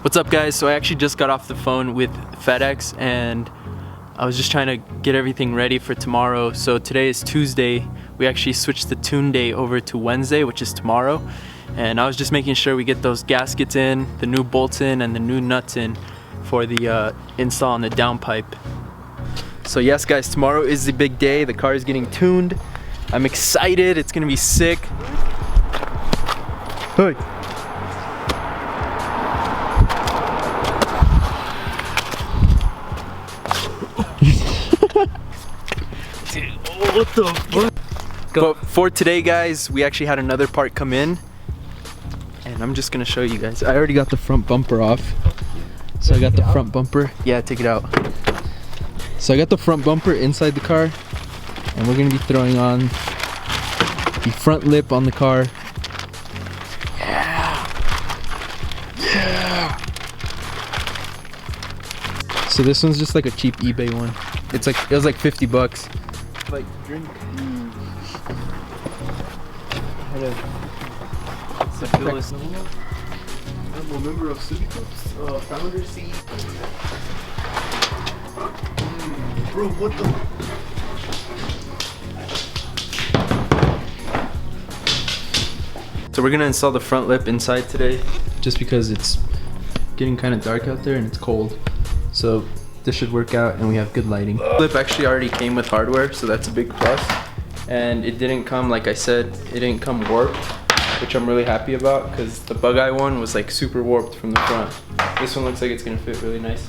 What's up, guys? So I actually just got off the phone with FedEx and I was just trying to get everything ready for tomorrow. So today is Tuesday. We actually switched the tune day over to Wednesday, which is tomorrow. And I was just making sure we get those gaskets in, the new bolts in, and the new nuts in for the install on the downpipe. So yes, guys, tomorrow is the big day. The car is getting tuned. I'm excited. It's gonna be sick. Hey. What the fuck? But for today, guys, we actually had another part come in, and I'm just gonna show you guys. I already got the front bumper off. So I got the front bumper. Yeah, take it out. So I got the front bumper inside the car, and we're gonna be throwing on the front lip on the car. Yeah. Yeah. So this one's just like a cheap eBay one. It was like 50 bucks. Like drink. I'm a member of Subaru, founder seat. Bro, what the? So we're gonna install the front lip inside today, just because it's getting kind of dark out there and it's cold. So this should work out and we have good lighting. The lip actually already came with hardware, so that's a big plus. And it didn't come, like I said, it didn't come warped, which I'm really happy about because the Bugeye one was like super warped from the front. This one looks like it's gonna fit really nice.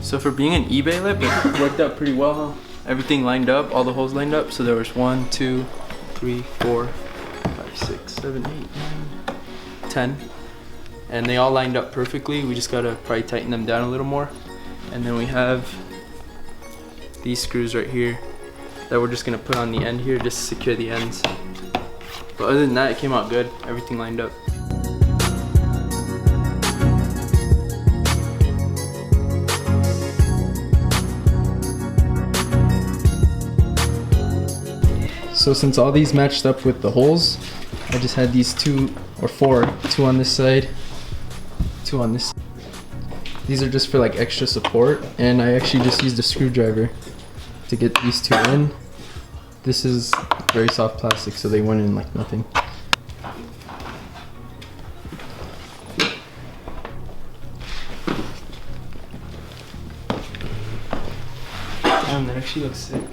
So for being an eBay lip, it worked out pretty well, huh? Everything lined up, all the holes lined up. So there was 1, 2, 3, 4, 5, 6, 7, 8, 9, 10. And they all lined up perfectly. We just gotta probably tighten them down a little more. And then we have these screws right here that we're just gonna put on the end here just to secure the ends. But other than that, it came out good. Everything lined up. So since all these matched up with the holes, I just had these 2 or 4, 2 on this side, 2 on this side. These are just for like extra support, and I actually just used a screwdriver to get these 2 in. This is very soft plastic, so they went in like nothing. Damn, that actually looks sick.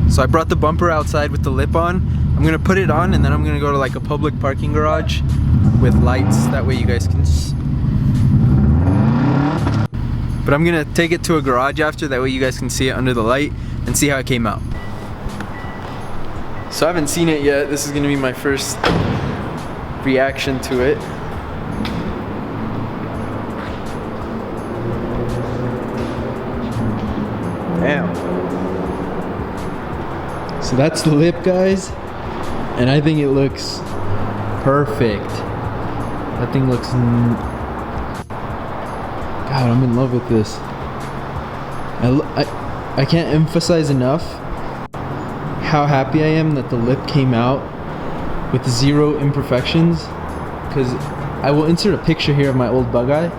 So I brought the bumper outside with the lip on. I'm gonna put it on and then I'm gonna go to like a public parking garage with lights. That way you guys can But I'm gonna take it to a garage after, that way you guys can see it under the light and see how it came out. So I haven't seen it yet. This is gonna be my first reaction to it. Damn. So that's the lip, guys, and I think it looks perfect. That thing looks God, I'm in love with this. I can't emphasize enough how happy I am that the lip came out with 0 imperfections, because I will insert a picture here of my old Bugeye,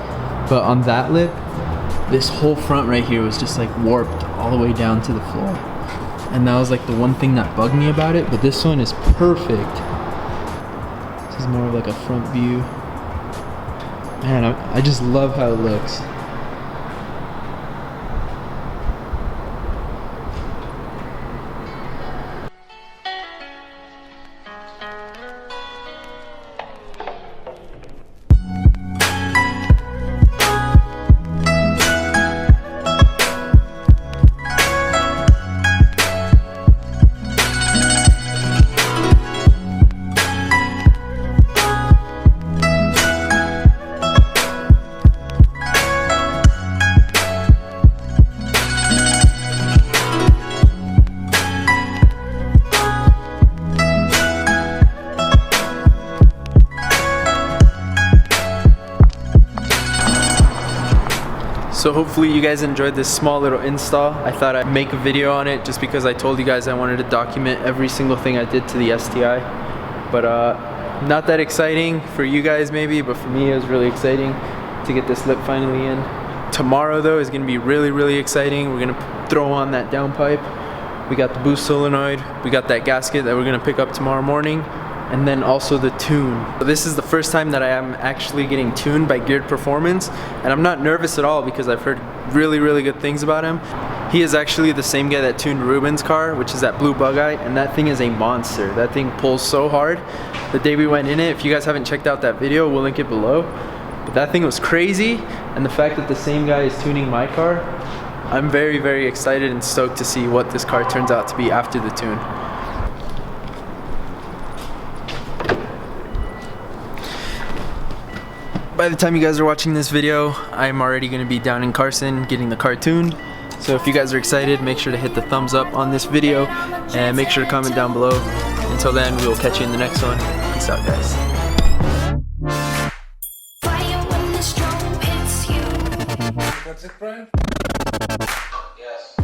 but on that lip, this whole front right here was just like warped all the way down to the floor. And that was like the one thing that bugged me about it, but this one is perfect. This is more of like a front view. Man, I just love how it looks. So hopefully you guys enjoyed this small little install. I thought I'd make a video on it just because I told you guys I wanted to document every single thing I did to the STI. But not that exciting for you guys maybe, but for me it was really exciting to get this lip finally in. Tomorrow though is gonna be really, really exciting. We're gonna throw on that downpipe. We got the boost solenoid. We got that gasket that we're gonna pick up tomorrow morning. And then also the tune. This is the first time that I am actually getting tuned by Geared Performance, and I'm not nervous at all because I've heard really, really good things about him. He is actually the same guy that tuned Rubens' car, which is that blue Bugeye, and that thing is a monster. That thing pulls so hard. The day we went in it, if you guys haven't checked out that video, we'll link it below. But that thing was crazy, and the fact that the same guy is tuning my car, I'm very, very excited and stoked to see what this car turns out to be after the tune. By the time you guys are watching this video, I'm already going to be down in Carson getting the car tuned. So if you guys are excited, make sure to hit the thumbs up on this video and make sure to comment down below. Until then, we will catch you in the next one. Peace out, guys. That's it, Brian? Yes.